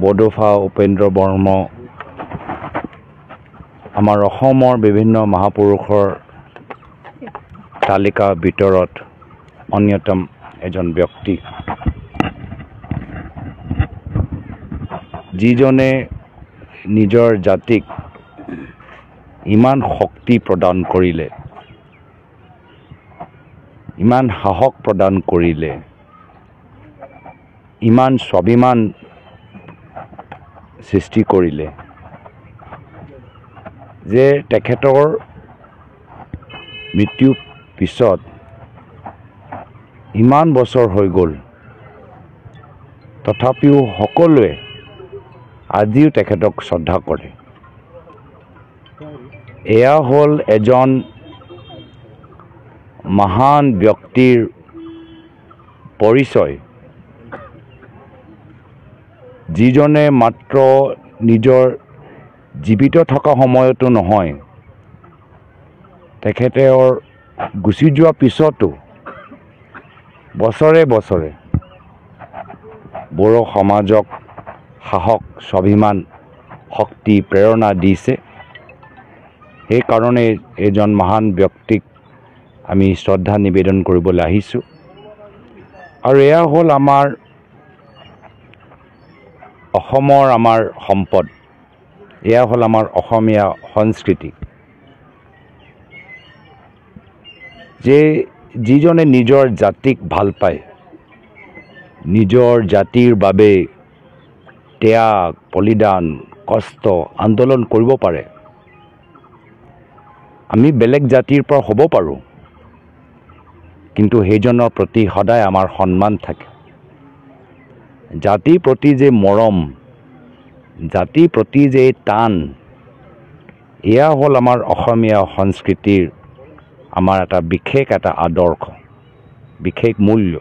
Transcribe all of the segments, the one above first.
বডোফা উপেন্দ্ৰ বৰ্ম আমাৰ অসমৰ বিভিন্ন মহাপুৰুষৰ তালিকাৰ ভিতৰত অন্যতম এজন ব্যক্তি যিজনে নিজৰ জাতিক ইমান শক্তি প্ৰদান কৰিলে ইমান সাহস প্ৰদান কৰিলে ইমান স্বাভিমান সৃষ্টি কৰিলে যে তেখেতৰ মৃত্যুৰ পিছত ইমান বছৰ হৈ গ'ল তথাপিও সকলোৱে আজিও তেখেতক শ্ৰদ্ধা কৰে এয়া হ'ল এজন মহান ব্যক্তিৰ পৰিচয় যিজনে মাত্ৰ নিজৰ জীৱিত থকা সময়তো নহয় তেখেতৰ গুচি যোৱা পিছতো বছৰে বছৰে বড়ো সমাজক সাহস স্বাভিমান শক্তি প্ৰেৰণা দিছে সেইকাৰণে এজন মহান ব্যক্তিক আমি শ্ৰদ্ধা নিবেদন কৰিবলৈ আহিছোঁ আৰু এয়া হ'ল আমাৰ অসমৰ আমাৰ সম্পদ এয়া হ'ল আমাৰ অসমীয়া সংস্কৃতি যে যিজনে নিজৰ জাতিক ভাল পায় নিজৰ জাতিৰ বাবে ত্যাগ বলিদান কষ্ট আন্দোলন কৰিব পাৰে আমি বেলেগ জাতিৰ পৰা হ'ব পাৰোঁ কিন্তু সেইজনৰ প্ৰতি সদায় আমাৰ সন্মান থাকে জাতিৰ প্ৰতি যে মৰম জাতিৰ প্ৰতি যে টান এয়া হ'ল আমাৰ অসমীয়া সংস্কৃতিৰ আমাৰ এটা বিশেষ এটা আদৰ্শ বিশেষ মূল্য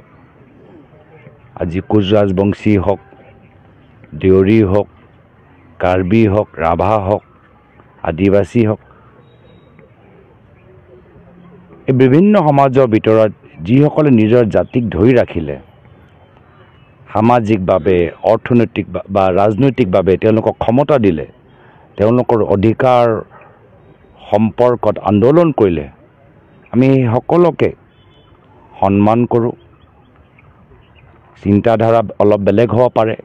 আজি কোচ ৰাজবংশী হওক দেউৰী হওক কাৰ্বি হওক ৰাভা হওক আদিবাসী হওক এই বিভিন্ন সমাজৰ ভিতৰত যিসকলে নিজৰ জাতিক ধৰি ৰাখিলে সামাজিকভাৱে অৰ্থনৈতিক বা ৰাজনৈতিকভাৱে তেওঁলোকক ক্ষমতা দিলে তেওঁলোকৰ অধিকাৰ সম্পৰ্কত আন্দোলন কৰিলে আমি সকলোকে সন্মান কৰোঁ চিন্তাধাৰা অলপ বেলেগ হ'ব পাৰে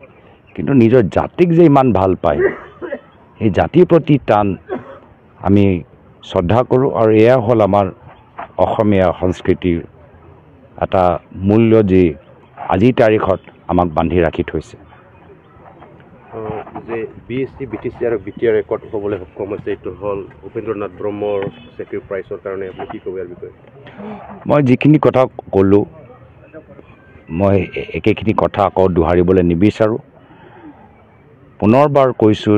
কিন্তু নিজৰ জাতিক যে ইমান ভাল পায় এই জাতিৰ প্ৰতি টান আমি শ্ৰদ্ধা কৰোঁ আৰু এয়া হ'ল আমাৰ অসমীয়া সংস্কৃতিৰ এটা মূল্য যি আজিৰ তাৰিখত আমাক বান্ধি ৰাখি থৈছে যে BSc BTC আৰু BTR ৰেকৰ্ড হ'বলৈ সক্ষম হৈছে এইটো হ'ল উপেন্দ্ৰনাথ ব্ৰহ্মৰ চেক্ৰিফাইচৰ কাৰণে আপুনি কি ক'ব ইয়াৰ বিষয়ে মই যিখিনি কথা ক'লোঁ মই একেখিনি কথা আকৌ দোহাৰিবলৈ নিবিচাৰোঁ পুনৰবাৰ কৈছোঁ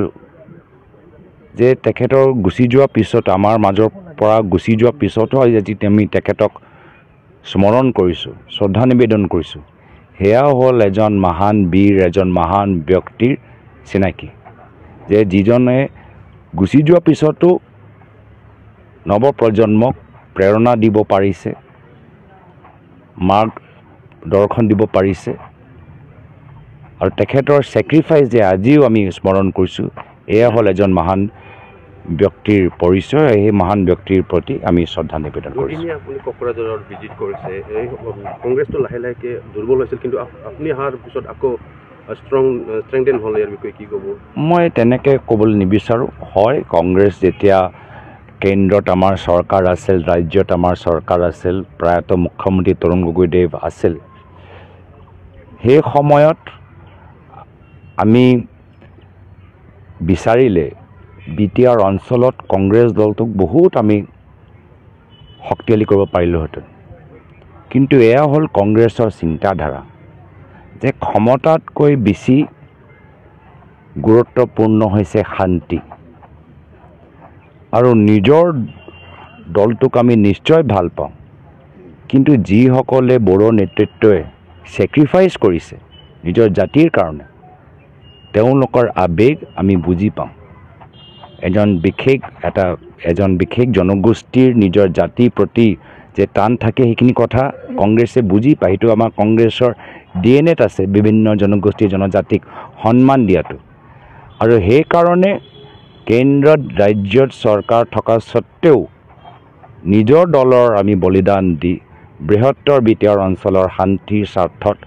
যে তেখেতৰ গুচি যোৱা পিছত আমাৰ মাজৰ পৰা গুচি যোৱা পিছতো আজি আমি তেখেতক স্মৰণ কৰিছোঁ শ্ৰদ্ধা নিবেদন কৰিছোঁ সেয়া হ'ল এজন মহান বীৰ এজন মহান ব্যক্তিৰ চিনাকি যে যিজনে গুচি যোৱা পিছতো নৱপ্ৰজন্মক প্ৰেৰণা দিব পাৰিছে মাৰ্গ দৰ্শন দিব পাৰিছে আৰু তেখেতৰ চেক্ৰিফাইচ যে আজিও আমি স্মৰণ কৰিছোঁ এয়া হ'ল এজন মহান ব্যক্তিৰ পৰিচয় এই মহান ব্যক্তিৰ প্ৰতি আমি শ্ৰদ্ধা নিবেদন কৰিছোঁ আপুনি কোকৰাঝাৰত ভিজিট কৰিছে এই কংগ্ৰেছটো লাহে লাহেকৈ দুৰ্বল হৈছিল কিন্তু আপুনি অহাৰ পিছত আকৌ ষ্ট্ৰেংথেন হ'ল ইয়াৰ বিষয়ে কি ক'ব মই তেনেকৈ ক'বলৈ নিবিচাৰোঁ হয় কংগ্ৰেছ যেতিয়া কেন্দ্ৰত আমাৰ চৰকাৰ আছিল ৰাজ্যত আমাৰ চৰকাৰ আছিল প্ৰায়তঃ মুখ্যমন্ত্ৰী তৰুণ গগৈদেৱ আছিল সেই সময়ত আমি বিচাৰিলে BTR অঞ্চলত কংগ্ৰেছ দলটোক বহুত আমি শক্তিশালী কৰিব পাৰিলোহেঁতেন কিন্তু এয়া হ'ল কংগ্ৰেছৰ চিন্তাধাৰা যে ক্ষমতাতকৈ বেছি গুৰুত্বপূৰ্ণ হৈছে শান্তি আৰু নিজৰ দলটোক আমি নিশ্চয় ভাল পাওঁ কিন্তু যিসকলে বড়ো নেতৃত্বই চেক্ৰিফাইচ কৰিছে নিজৰ জাতিৰ কাৰণে তেওঁলোকৰ আবেগ আমি বুজি পাওঁ এজন বিশেষ জনগোষ্ঠীৰ নিজৰ জাতিৰ প্ৰতি যে টান থাকে সেইখিনি কথা কংগ্ৰেছে বুজি পায় সেইটো আমাৰ কংগ্ৰেছৰ ডিএনএত আছে বিভিন্ন জনগোষ্ঠী জনজাতিক সন্মান দিয়াটো আৰু সেইকাৰণে কেন্দ্ৰত ৰাজ্যত চৰকাৰ থকা সত্ত্বেও নিজৰ দলৰ আমি বলিদান দি বৃহত্তৰ বিটিআৰ অঞ্চলৰ শান্তিৰ স্বাৰ্থত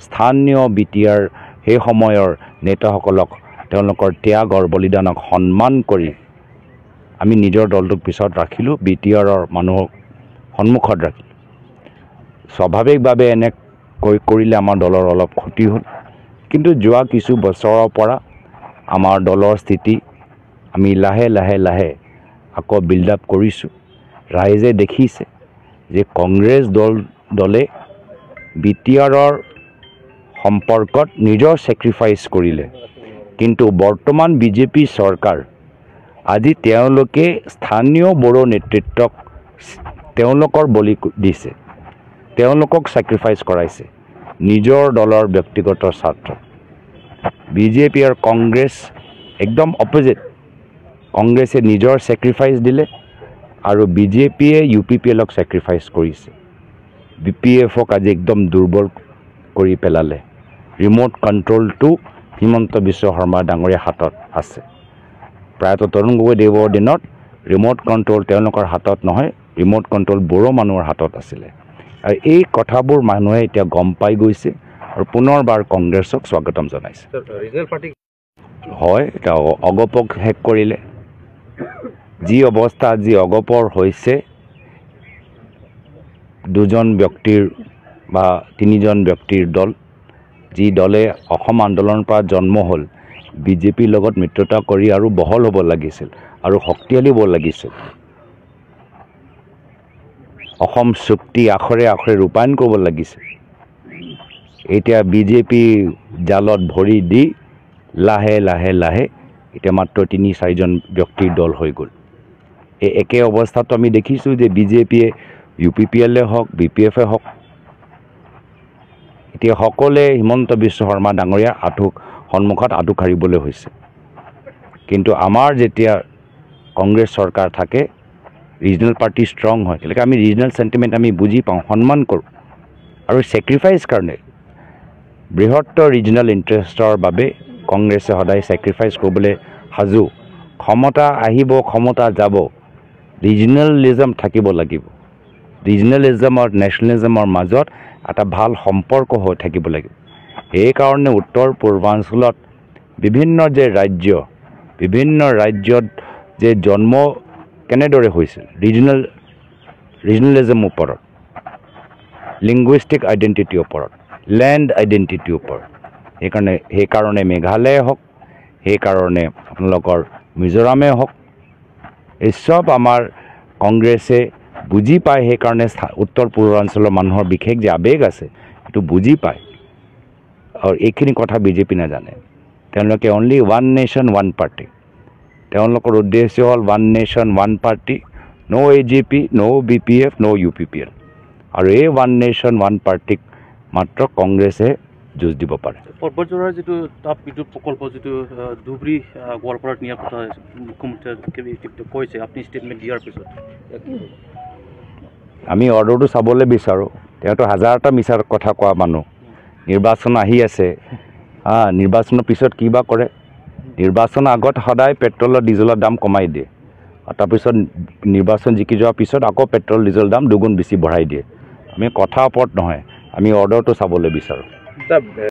স্থানীয় বিটিআৰ সেই সময়ৰ নেতাসকলক তেওঁলোকৰ ত্যাগৰ বলিদানক সন্মান কৰি আমি নিজৰ দলটোক পিছত ৰাখিলোঁ বিটিআৰৰ মানুহক সন্মুখত ৰাখিলোঁ স্বাভাৱিকভাৱে এনেকৈ কৰিলে আমাৰ দলৰ অলপ ক্ষতি হ'ল কিন্তু যোৱা কিছু বছৰৰ পৰা আমাৰ দলৰ স্থিতি আমি লাহে লাহে আকৌ বিল্ড আপ কৰিছোঁ ৰাইজে দেখিছে যে কংগ্ৰেছ দলে বিটিআৰৰ সম্পৰ্কত নিজৰ ছেক্ৰিফাইচ কৰিলে কিন্তু বৰ্তমান বিজেপি চৰকাৰ আজি তেওঁলোকে স্থানীয় বড়ো নেতৃত্বক তেওঁলোকৰ বলি দিছে তেওঁলোকক ছেক্ৰিফাইচ কৰাইছে নিজৰ দলৰ ব্যক্তিগত স্বাৰ্থত বিজেপি আৰু কংগ্ৰেছ একদম অপজিট কংগ্ৰেছে নিজৰ ছেক্ৰিফাইচ দিলে আৰু বিজেপিয়ে UPPLক ছেক্ৰিফাইচ কৰিছে BPFক আজি একদম দুৰ্বল কৰি পেলালে ৰিমোট কণ্ট্ৰলটো হিমন্ত বিশ্ব শৰ্মা ডাঙৰীয়া হাতত আছে প্ৰায়তঃ তৰুণ গগৈদেৱৰ দিনত ৰিমোট কণ্ট্ৰল তেওঁলোকৰ হাতত নহয় ৰিমোট কণ্ট্ৰল বড়ো মানুহৰ হাতত আছিলে আৰু এই কথাবোৰ মানুহে এতিয়া গম পাই গৈছে আৰু পুনৰবাৰ কংগ্ৰেছক স্বাগতম জনাইছে ৰিজনেল পাৰ্টি হয় এটা অগপক শেষ কৰিলে যি অৱস্থা আজি অগপৰ হৈছে দুজন ব্যক্তিৰ বা তিনিজন ব্যক্তিৰ দল যি দলে অসম আন্দোলনৰ পৰা জন্ম হ'ল বিজেপিৰ লগত মিত্ৰতা কৰি আৰু বহল হ'ব লাগিছিল আৰু শক্তিশালী হ'ব লাগিছিল অসম চুক্তি আখৰে আখৰে ৰূপায়ণ কৰিব লাগিছিল এতিয়া বিজেপি জালত ভৰি দি লাহে এতিয়া মাত্ৰ 3-4জন ব্যক্তিৰ দল হৈ গ'ল এই একে অৱস্থাটো আমি দেখিছোঁ যে বিজেপিয়ে UPPLে হওক BPFে হওক এতিয়া সকলোৱে হিমন্ত বিশ্ব শৰ্মা ডাঙৰীয়া সন্মুখত আঁঠু কাঢ়িবলৈ হৈছে কিন্তু আমাৰ যেতিয়া কংগ্ৰেছ চৰকাৰ থাকে ৰিজনেল পাৰ্টি ষ্ট্ৰং হয় কেলেকে আমি ৰিজনেল সেন্টিমেন্ট আমি বুজি পাওঁ সন্মান কৰোঁ আৰু ছেক্ৰিফাইচ কাৰণে বৃহত্তৰ ৰিজনেল ইণ্টাৰেষ্টৰ বাবে কংগ্ৰেছে সদায় ছেক্ৰিফাইচ কৰিবলৈ সাজু ক্ষমতা আহিব ক্ষমতা যাব ৰিজনেলিজম থাকিব লাগিব ৰিজনেলিজম আৰু নেশ্যনেলিজমৰ মাজত এটা ভাল সম্পৰ্ক হৈ থাকিব লাগিব এইকাৰণে উত্তৰ পূৰ্বাঞ্চলত বিভিন্ন ৰাজ্যত যে জন্ম কেনেদৰে হৈছিল ৰিজনেলিজমৰ ওপৰত লিংগুইষ্টিক আইডেণ্টিটিৰ ওপৰত লেণ্ড আইডেণ্টিটিৰ ওপৰত সেইকাৰণে মেঘালয়ে হওক সেইকাৰণে আপোনালোকৰ মিজোৰামে হওক এই চব আমাৰ কংগ্ৰেছে বুজি পায় সেইকাৰণে উত্তৰ পূৰ্বাঞ্চলৰ মানুহৰ বিশেষ যে আৱেগ আছে সেইটো বুজি পায় আৰু এইখিনি কথা বিজেপি নাজানে তেওঁলোকে only one nation one party তেওঁলোকৰ উদ্দেশ্য হ'ল ওৱান নেশ্যন ওৱান পাৰ্টি নো AGP নো BPF নো UPPL আৰু এই ওৱান নেশ্যন ওৱান পাৰ্টিক মাত্ৰ কংগ্ৰেছে যুঁজ দিব পাৰে পৰ্বতজোৰাৰ যিটো তাপ বিদ্যুৎ প্ৰকল্প যিটো ধুবুৰী গোৱালপাৰাত নিয়াৰ কথা মুখ্যমন্ত্ৰীয়ে কৈছে আপুনি ষ্টেটমেণ্ট দিয়াৰ পিছত আমি অৰ্ডাৰটো চাবলৈ বিচাৰোঁ তেওঁতো হাজাৰটা মিছাৰ কথা কোৱা মানুহ নিৰ্বাচন আহি আছে নিৰ্বাচনৰ পিছত কিবা কৰে নিৰ্বাচনৰ আগত সদায় পেট্ৰলৰ ডিজেলৰ দাম কমাই দিয়ে আৰু তাৰপিছত নিৰ্বাচন জিকি যোৱাৰ পিছত আকৌ পেট্ৰল ডিজেলৰ দাম দুগুণ বেছি বঢ়াই দিয়ে আমি কথা ওপৰত নহয় আমি অৰ্ডাৰটো চাবলৈ বিচাৰোঁ